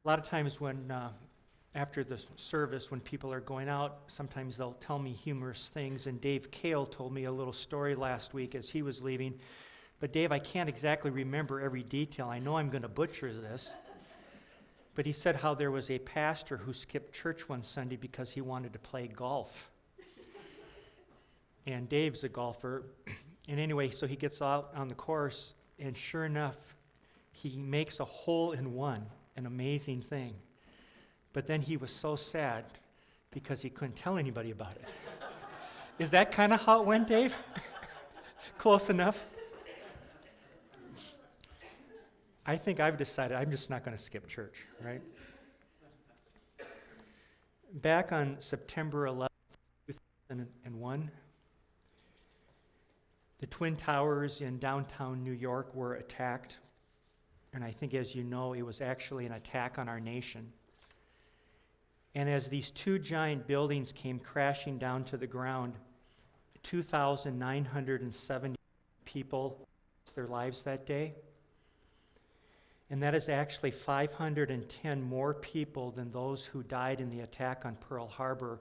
A lot of times after the service, when people are going out, sometimes they'll tell me humorous things. And Dave Kale told me a little story last week as he was leaving. But Dave, I can't exactly remember every detail. I know I'm going to butcher this. But he said how there was a pastor who skipped church one Sunday because he wanted to play golf. And Dave's a golfer. And anyway, so he gets out on the course, and sure enough, he makes a hole in one, an amazing thing. But then he was so sad because he couldn't tell anybody about it. Is that kind of how it went, Dave? Close enough? I think I've decided I'm just not going to skip church, right? Back on September 11th, 2001, the Twin Towers in downtown New York were attacked. And I think, as you know, it was actually an attack on our nation. And as these two giant buildings came crashing down to the ground, 2,970 people lost their lives that day. And that is actually 510 more people than those who died in the attack on Pearl Harbor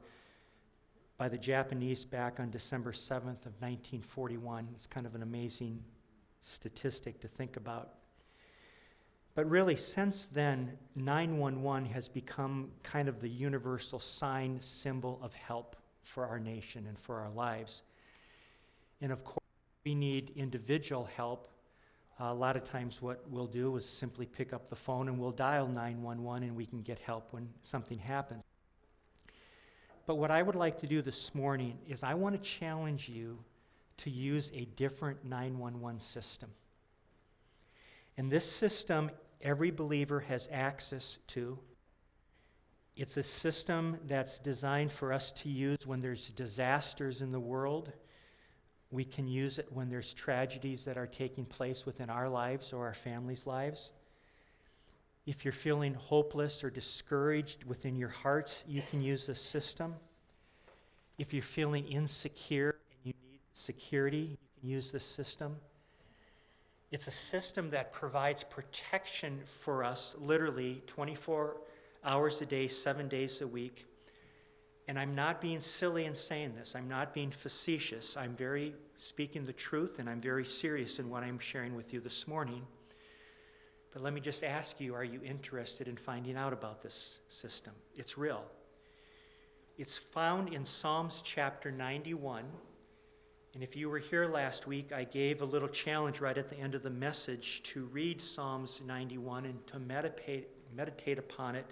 by the Japanese back on December 7th of 1941. It's kind of an amazing statistic to think about. But really, since then, 911 has become kind of the universal sign, symbol of help for our nation and for our lives. And of course, we need individual help. A lot of times what we'll do is simply pick up the phone and we'll dial 911 and we can get help when something happens. But what I would like to do this morning is I want to challenge you to use a different 911 system. And this system, every believer has access to. It's a system that's designed for us to use when there's disasters in the world. We can use it when there's tragedies that are taking place within our lives or our families' lives. If you're feeling hopeless or discouraged within your hearts, you can use this system. If you're feeling insecure and you need security, you can use this system. It's a system that provides protection for us literally 24 hours a day, 7 days a week. And I'm not being silly in saying this. I'm not being facetious. I'm very speaking the truth, and I'm very serious in what I'm sharing with you this morning. But let me just ask you, are you interested in finding out about this system? It's real. It's found in Psalms chapter 91. And if you were here last week, I gave a little challenge right at the end of the message to read Psalms 91 and to meditate upon it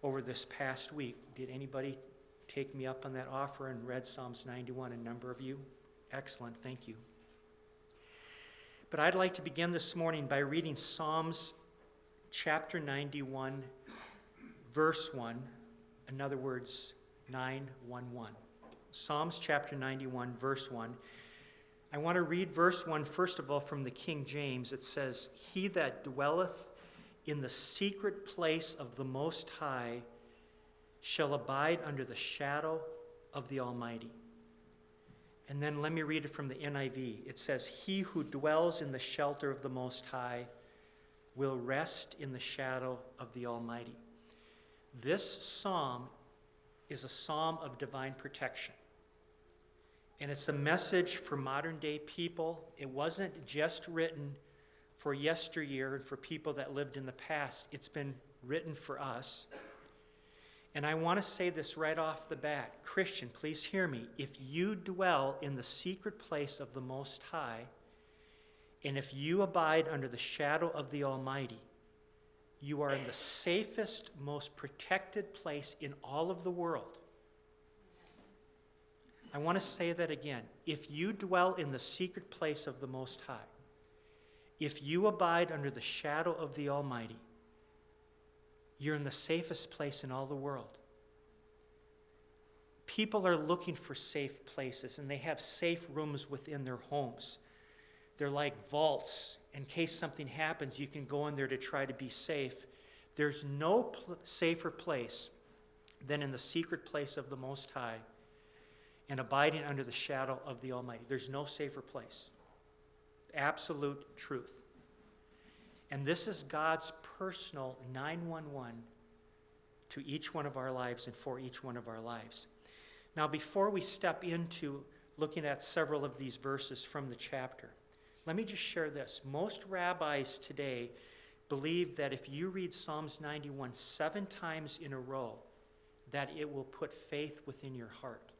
over this past week. Did anybody take me up on that offer and read Psalms 91? A number of you? Excellent, thank you. But I'd like to begin this morning by reading Psalms chapter 91, verse 1. In other words, 911. Psalms chapter 91, verse 1. I want to read verse 1, first of all, from the King James. It says, "He that dwelleth in the secret place of the Most High shall abide under the shadow of the Almighty." And then let me read it from the NIV. It says, "He who dwells in the shelter of the Most High will rest in the shadow of the Almighty." This psalm is a psalm of divine protection. And it's a message for modern day people. It wasn't just written for yesteryear and for people that lived in the past. It's been written for us. And I want to say this right off the bat. Christian, please hear me. If you dwell in the secret place of the Most High, and if you abide under the shadow of the Almighty, you are in the safest, most protected place in all of the world. I want to say that again. If you dwell in the secret place of the Most High, if you abide under the shadow of the Almighty, you're in the safest place in all the world. People are looking for safe places, and they have safe rooms within their homes. They're like vaults. In case something happens, you can go in there to try to be safe. There's no safer place than in the secret place of the Most High and abiding under the shadow of the Almighty. There's no safer place. Absolute truth. And this is God's personal 911 to each one of our lives and for each one of our lives. Now, before we step into looking at several of these verses from the chapter, let me just share this. Most rabbis today believe that if you read Psalms 91 7 times in a row, that it will put faith within your heart.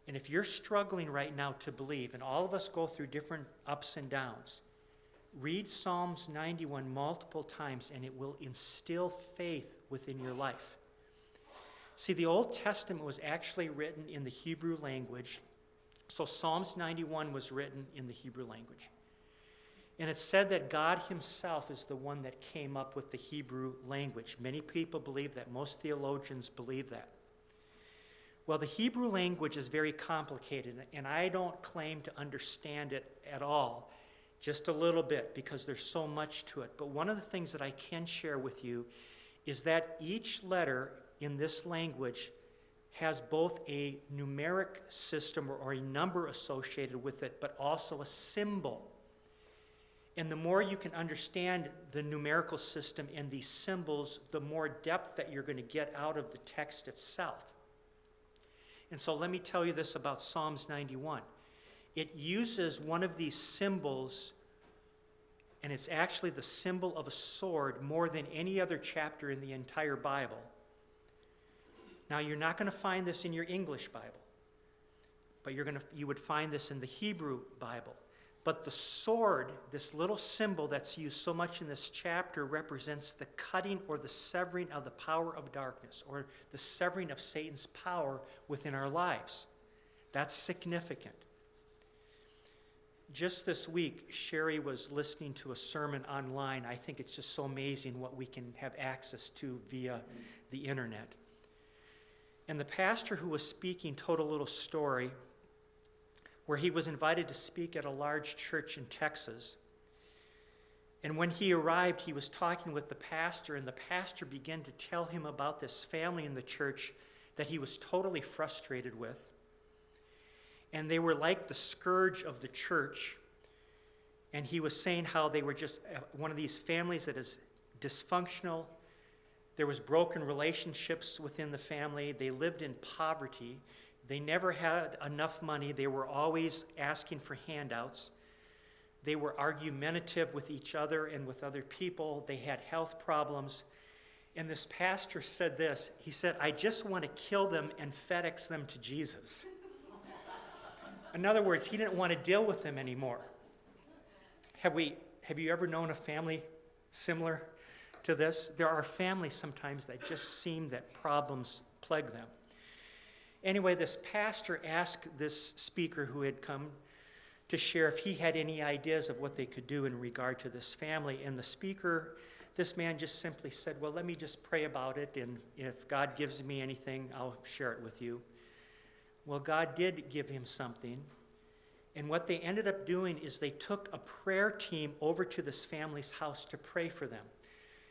And if you're struggling right now to believe, and all of us go through different ups and downs, read Psalms 91 multiple times and it will instill faith within your life. See, the Old Testament was actually written in the Hebrew language, so Psalms 91 was written in the Hebrew language. And it's said that God himself is the one that came up with the Hebrew language. Many people believe that. Most theologians believe that. Well, the Hebrew language is very complicated, and I don't claim to understand it at all, just a little bit, because there's so much to it. But one of the things that I can share with you is that each letter in this language has both a numeric system or a number associated with it, but also a symbol. And the more you can understand the numerical system and these symbols, the more depth that you're going to get out of the text itself. And so let me tell you this about Psalms 91. It uses one of these symbols, and it's actually the symbol of a sword more than any other chapter in the entire Bible. Now, you're not going to find this in your English Bible, but you would find this in the Hebrew Bible. But the sword, this little symbol that's used so much in this chapter, represents the cutting or the severing of the power of darkness, or the severing of Satan's power within our lives. That's significant. Just this week, Sherry was listening to a sermon online. I think it's just so amazing what we can have access to via the internet. And the pastor who was speaking told a little story where he was invited to speak at a large church in Texas. And when he arrived, he was talking with the pastor, and the pastor began to tell him about this family in the church that he was totally frustrated with. And they were like the scourge of the church. And he was saying how they were just one of these families that is dysfunctional. There was broken relationships within the family. They lived in poverty. They never had enough money. They were always asking for handouts. They were argumentative with each other and with other people. They had health problems. And this pastor said this. He said, I just want to kill them and FedEx them to Jesus. In other words, he didn't want to deal with them anymore. Have you ever known a family similar to this? There are families sometimes that just seem that problems plague them. Anyway, this pastor asked this speaker who had come to share if he had any ideas of what they could do in regard to this family. And the speaker, this man just simply said, well, let me just pray about it, and if God gives me anything, I'll share it with you. Well, God did give him something. And what they ended up doing is they took a prayer team over to this family's house to pray for them.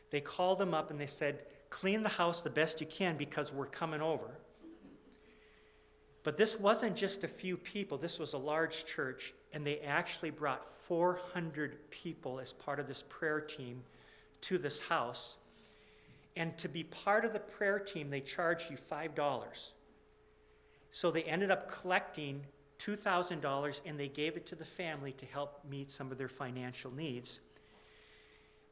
They called them up and they said, clean the house the best you can because we're coming over. But this wasn't just a few people. This was a large church, and they actually brought 400 people as part of this prayer team to this house. And to be part of the prayer team, they charged you $5. So they ended up collecting $2,000, and they gave it to the family to help meet some of their financial needs.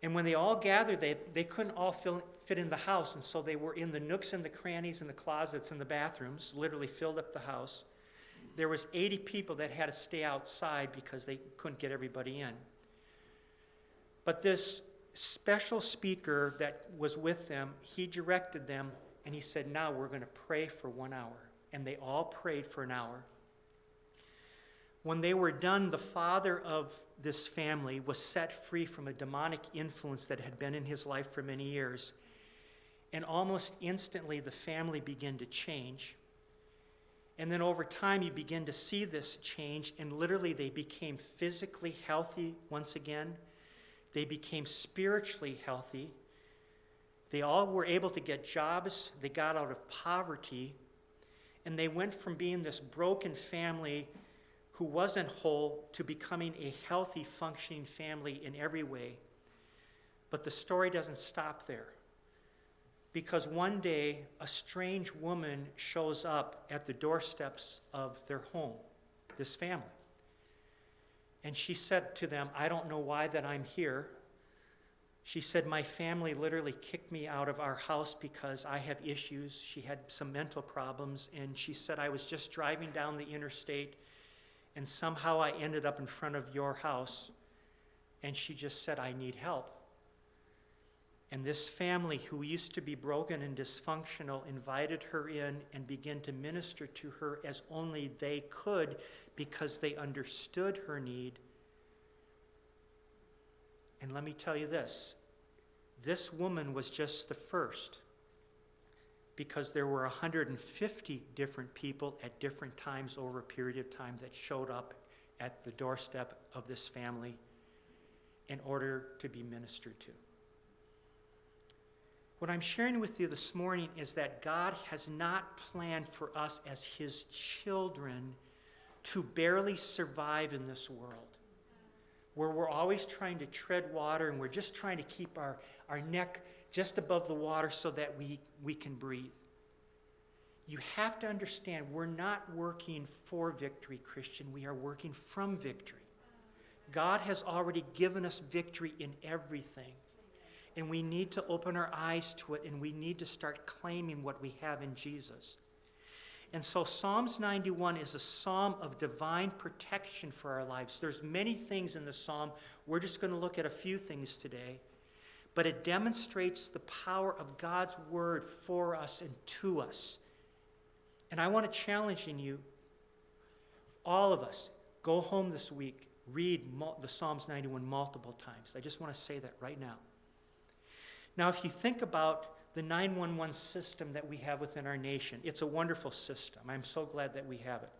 And when they all gathered, they couldn't all fit in the house, and so they were in the nooks and the crannies and the closets and the bathrooms, literally filled up the house. There was 80 people that had to stay outside because they couldn't get everybody in. But this special speaker that was with them, he directed them, and he said, now we're going to pray for 1 hour. And they all prayed for an hour. When they were done, the father of this family was set free from a demonic influence that had been in his life for many years. And almost instantly, the family began to change. And then over time, you begin to see this change, and literally they became physically healthy once again. They became spiritually healthy. They all were able to get jobs. They got out of poverty. And they went from being this broken family who wasn't whole to becoming a healthy, functioning family in every way. But the story doesn't stop there. because one day a strange woman shows up at the doorsteps of their home, this family. And she said to them, "I don't know why that I'm here." She said, "My family literally kicked me out of our house because I have issues." She had some mental problems, and she said, "I was just driving down the interstate, and somehow I ended up in front of your house." And she just said, "I need help." And this family, who used to be broken and dysfunctional, invited her in and began to minister to her as only they could, because they understood her need. And let me tell you this woman was just the first, because there were 150 different people at different times over a period of time that showed up at the doorstep of this family in order to be ministered to. What I'm sharing with you this morning is that God has not planned for us as his children to barely survive in this world, where we're always trying to tread water and we're just trying to keep our neck just above the water so that we can breathe. You have to understand, we're not working for victory, Christian. We are working from victory. God has already given us victory in everything. And we need to open our eyes to it, and we need to start claiming what we have in Jesus. And so Psalms 91 is a psalm of divine protection for our lives. There's many things in the psalm. We're just going to look at a few things today. But it demonstrates the power of God's word for us and to us. And I want to challenge in you, all of us, go home this week, read the Psalms 91 multiple times. I just want to say that right now. Now, if you think about the 911 system that we have within our nation, it's a wonderful system. I'm so glad that we have it.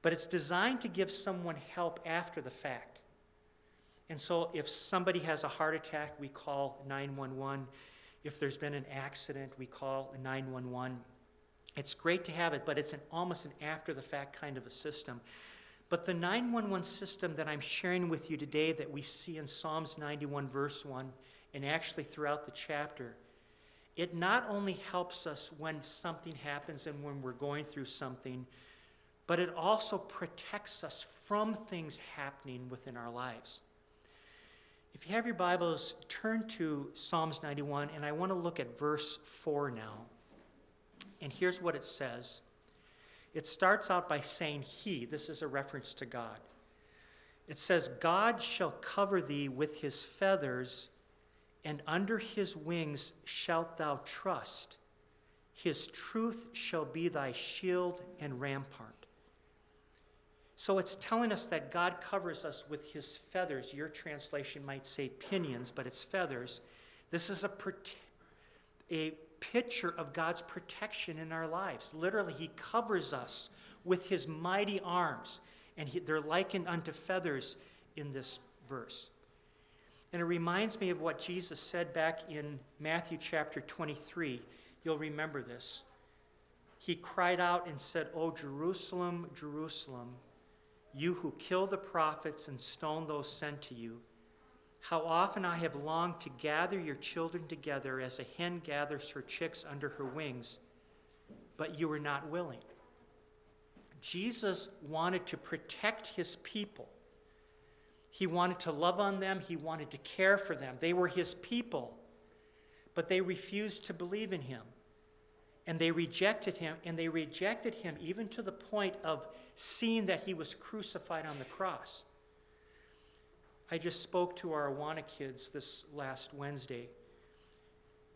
But it's designed to give someone help after the fact. And so if somebody has a heart attack, we call 911. If there's been an accident, we call 911. It's great to have it, but it's almost an after-the-fact kind of a system. But the 911 system that I'm sharing with you today that we see in Psalms 91, verse 1, and actually throughout the chapter, it not only helps us when something happens and when we're going through something, but it also protects us from things happening within our lives. If you have your Bibles, turn to Psalms 91, and I want to look at verse 4 now. And here's what it says. It starts out by saying he. This is a reference to God. It says, "God shall cover thee with his feathers, and under his wings shalt thou trust. His truth shall be thy shield and rampart." So it's telling us that God covers us with his feathers. Your translation might say pinions, but it's feathers. This is a picture of God's protection in our lives. Literally, he covers us with his mighty arms, and they're likened unto feathers in this verse. And it reminds me of what Jesus said back in Matthew chapter 23. You'll remember this. He cried out and said, "O Jerusalem, Jerusalem, you who kill the prophets and stone those sent to you, how often I have longed to gather your children together as a hen gathers her chicks under her wings, but you were not willing." Jesus wanted to protect his people. He wanted to love on them. He wanted to care for them. They were his people, but they refused to believe in him. And they rejected him, and they rejected him even to the point of seeing that he was crucified on the cross. I just spoke to our Awana kids this last Wednesday,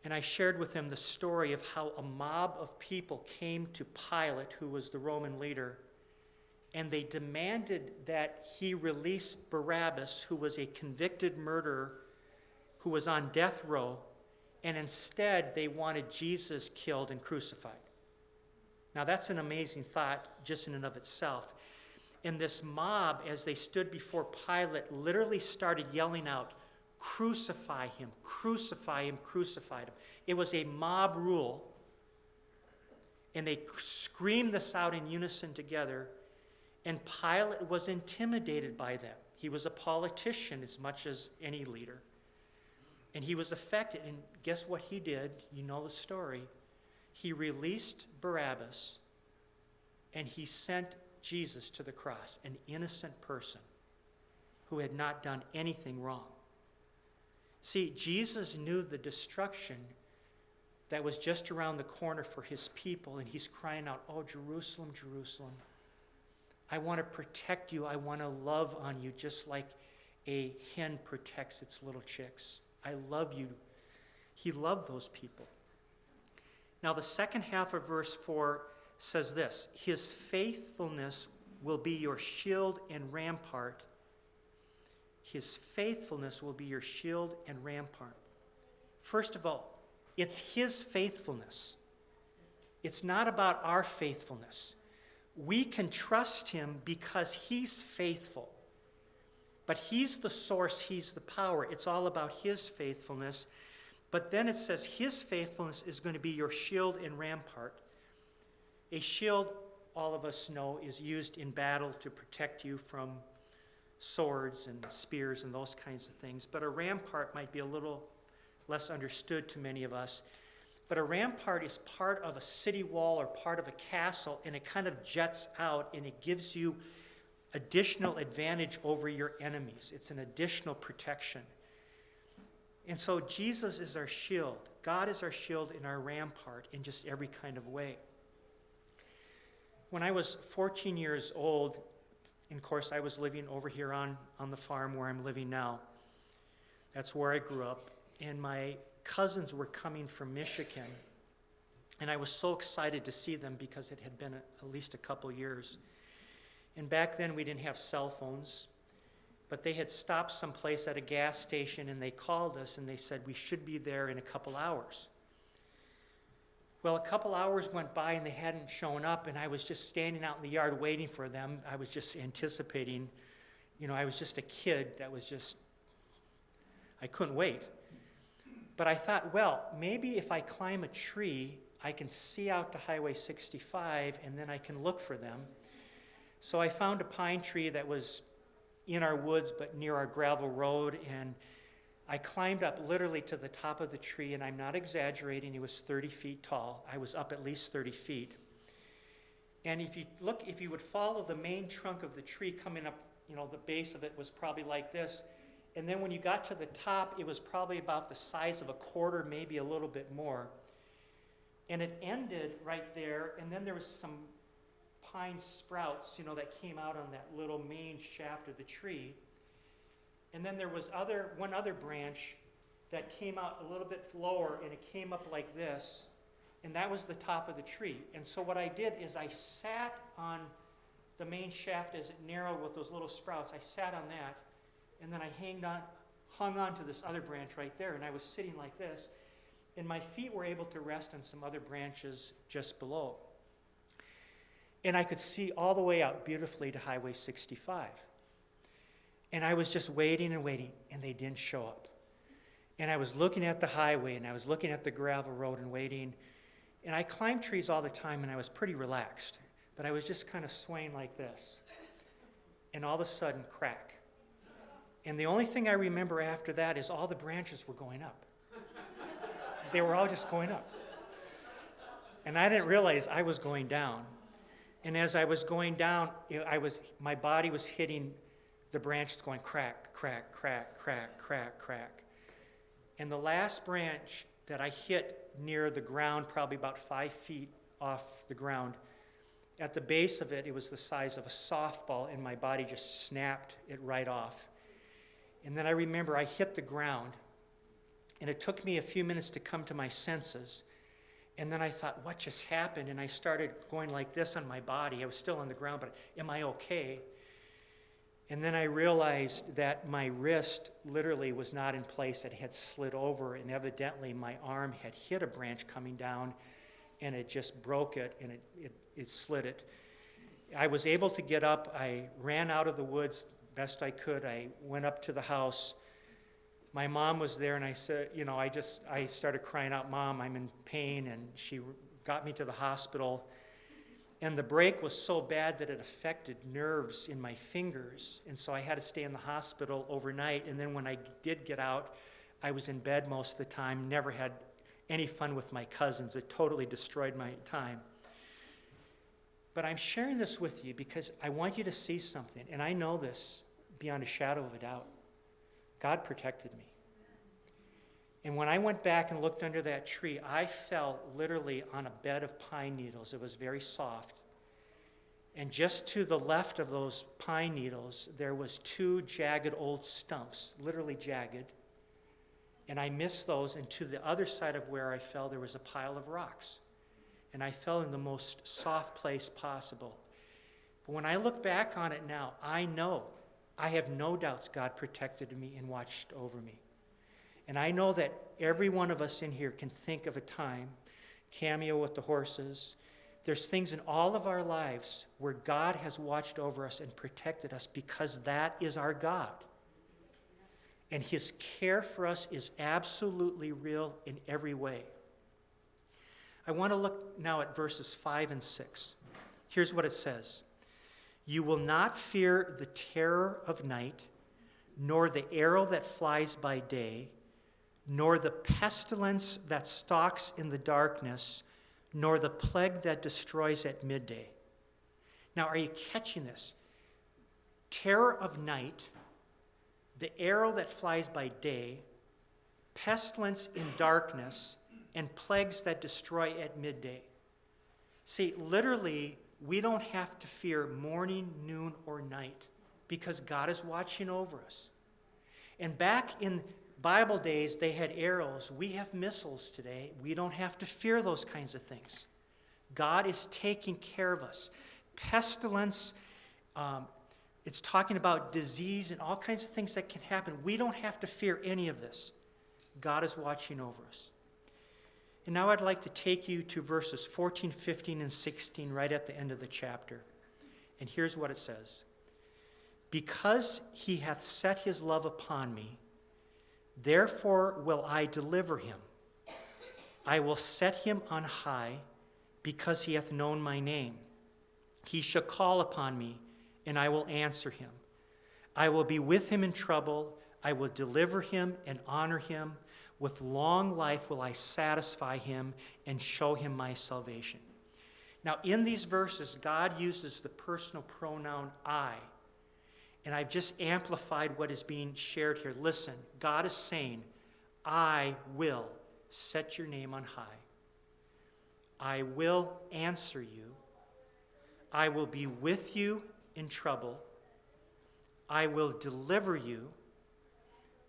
and I shared with them the story of how a mob of people came to Pilate, who was the Roman leader, and they demanded that he release Barabbas, who was a convicted murderer, who was on death row, and instead they wanted Jesus killed and crucified. Now that's an amazing thought just in and of itself. And this mob, as they stood before Pilate, literally started yelling out, "Crucify him, crucify him, crucify him." It was a mob rule, and they screamed this out in unison together. And Pilate was intimidated by them. He was a politician as much as any leader. And he was affected, and guess what he did? You know the story. He released Barabbas, and he sent Jesus to the cross, an innocent person who had not done anything wrong. See, Jesus knew the destruction that was just around the corner for his people, and he's crying out, "Oh, Jerusalem, Jerusalem, I want to protect you. I want to love on you just like a hen protects its little chicks. I love you." He loved those people. Now, the second half of verse 4 says this: "His faithfulness will be your shield and rampart." His faithfulness will be your shield and rampart. First of all, it's his faithfulness. It's not about our faithfulness. We can trust him because he's faithful. But he's the source, he's the power. It's all about his faithfulness. But then it says his faithfulness is going to be your shield and rampart. A shield, all of us know, is used in battle to protect you from swords and spears and those kinds of things. But a rampart might be a little less understood to many of us. But a rampart is part of a city wall or part of a castle, and it kind of juts out, and it gives you additional advantage over your enemies. It's an additional protection. And so Jesus is our shield. God is our shield and our rampart in just every kind of way. When I was 14 years old, and of course I was living over here on the farm where I'm living now. That's where I grew up. And my cousins were coming from Michigan. And I was so excited to see them because it had been at least a couple years. And back then we didn't have cell phones, but they had stopped someplace at a gas station, and they called us and they said we should be there in a couple hours. Well, a couple hours went by and they hadn't shown up, and I was just standing out in the yard waiting for them. I was just anticipating. I was just a kid that was just, I couldn't wait. But I thought, well, maybe if I climb a tree, I can see out to Highway 65, and then I can look for them. So I found a pine tree that was in our woods but near our gravel road, and I climbed up literally to the top of the tree, and I'm not exaggerating, it was 30 feet tall. I was up at least 30 feet. And if you would follow the main trunk of the tree coming up, the base of it was probably like this. And then when you got to the top, it was probably about the size of a quarter, maybe a little bit more. And it ended right there, and then there was some pine sprouts, that came out on that little main shaft of the tree. And then there was one other branch that came out a little bit lower, and it came up like this, and that was the top of the tree. And so what I did is I sat on the main shaft as it narrowed with those little sprouts. I sat on that, and then I hung on to this other branch right there, and I was sitting like this, and my feet were able to rest on some other branches just below. And I could see all the way out beautifully to Highway 65. And I was just waiting and waiting, and they didn't show up. And I was looking at the highway, and I was looking at the gravel road and waiting. And I climbed trees all the time, and I was pretty relaxed. But I was just kind of swaying like this. And all of a sudden, crack. And the only thing I remember after that is all the branches were going up. They were all just going up. And I didn't realize I was going down. And as I was going down, my body was hitting the branches, going crack, crack, crack, crack, crack, crack. And the last branch that I hit near the ground, probably about 5 feet off the ground, at the base of it, it was the size of a softball, and my body just snapped it right off. And then I remember I hit the ground, and it took me a few minutes to come to my senses. And then I thought, what just happened? And I started going like this on my body. I was still on the ground, but am I okay? And then I realized that my wrist literally was not in place. It had slid over, and evidently my arm had hit a branch coming down, and it just broke it, and it slid it. I was able to get up. I ran out of the woods best I could. I went up to the house. My mom was there, and I said, I started crying out, "Mom, I'm in pain," and she got me to the hospital. And the break was so bad that it affected nerves in my fingers, and so I had to stay in the hospital overnight. And then when I did get out, I was in bed most of the time, never had any fun with my cousins. It totally destroyed my time. But I'm sharing this with you because I want you to see something, and I know this beyond a shadow of a doubt. God protected me. And when I went back and looked under that tree, I fell literally on a bed of pine needles. It was very soft. And just to the left of those pine needles, there was 2 jagged old stumps, literally jagged. And I missed those, and to the other side of where I fell, there was a pile of rocks. And I fell in the most soft place possible. But when I look back on it now, I have no doubts God protected me and watched over me. And I know that every one of us in here can think of a time, Cameo with the horses, there's things in all of our lives where God has watched over us and protected us because that is our God. And his care for us is absolutely real in every way. I want to look now at verses 5 and 6. Here's what it says. You will not fear the terror of night, nor the arrow that flies by day, nor the pestilence that stalks in the darkness, nor the plague that destroys at midday. Now, are you catching this? Terror of night, the arrow that flies by day, pestilence in darkness, and plagues that destroy at midday. See, literally, we don't have to fear morning, noon, or night because God is watching over us. And back in Bible days, they had arrows. We have missiles today. We don't have to fear those kinds of things. God is taking care of us. Pestilence, it's talking about disease and all kinds of things that can happen. We don't have to fear any of this. God is watching over us. And now I'd like to take you to verses 14, 15, and 16 right at the end of the chapter. And here's what it says. Because he hath set his love upon me, therefore will I deliver him. I will set him on high, because he hath known my name. He shall call upon me, and I will answer him. I will be with him in trouble. I will deliver him and honor him. With long life will I satisfy him and show him my salvation. Now, in these verses, God uses the personal pronoun I. And I've just amplified what is being shared here. Listen, God is saying, I will set your name on high. I will answer you. I will be with you in trouble. I will deliver you.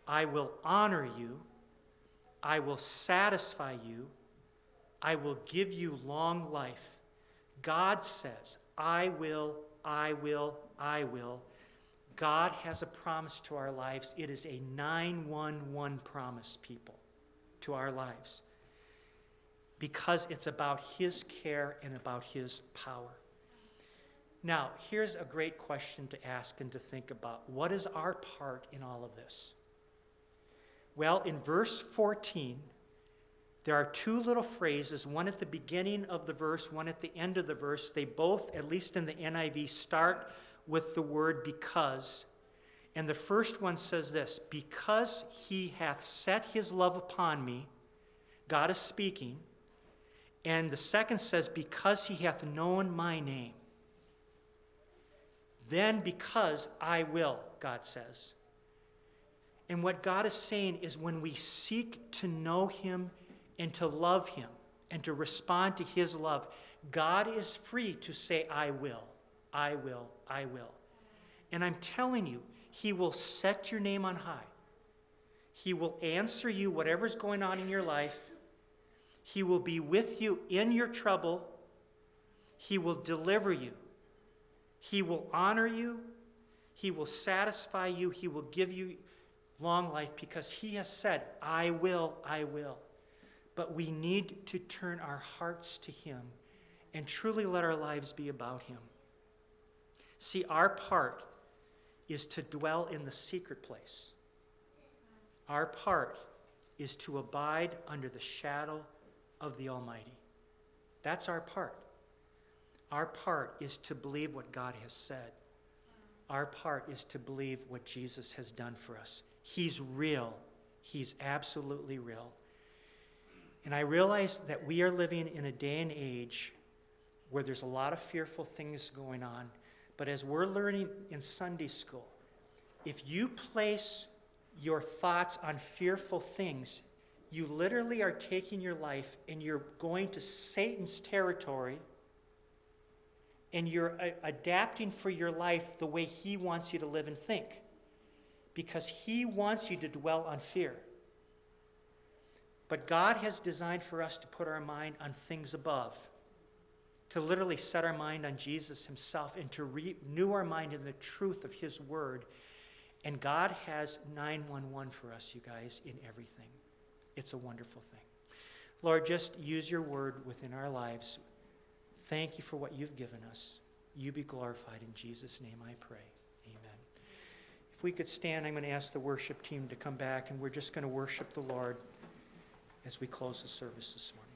I will honor you. I will satisfy you. I will give you long life. God says, I will, I will, I will. God has a promise to our lives. It is a 911 promise, people, to our lives. Because it's about his care and about his power. Now, here's a great question to ask and to think about. What is our part in all of this? Well, in verse 14, there are 2 little phrases, one at the beginning of the verse, one at the end of the verse. They both, at least in the NIV, start with the word because. And the first one says this, because he hath set his love upon me, God is speaking. And the second says, because he hath known my name. Then because I will, God says. And what God is saying is when we seek to know him and to love him and to respond to his love, God is free to say, I will, I will, I will. And I'm telling you, he will set your name on high. He will answer you whatever's going on in your life. He will be with you in your trouble. He will deliver you. He will honor you. He will satisfy you. He will give you long life because he has said, I will, I will. But we need to turn our hearts to him and truly let our lives be about him. See, our part is to dwell in the secret place. Our part is to abide under the shadow of the Almighty. That's our part. Our part is to believe what God has said. Our part is to believe what Jesus has done for us. He's real. He's absolutely real. And I realize that we are living in a day and age where there's a lot of fearful things going on. But as we're learning in Sunday school, if you place your thoughts on fearful things, you literally are taking your life and you're going to Satan's territory, and you're adapting for your life the way he wants you to live and think, because he wants you to dwell on fear. But God has designed for us to put our mind on things above, to literally set our mind on Jesus himself and to renew our mind in the truth of his word. And God has 911 for us, you guys, in everything. It's a wonderful thing. Lord, just use your word within our lives. Thank you for what you've given us. You be glorified. In Jesus' name I pray. Amen. If we could stand, I'm going to ask the worship team to come back, and we're just going to worship the Lord as we close the service this morning.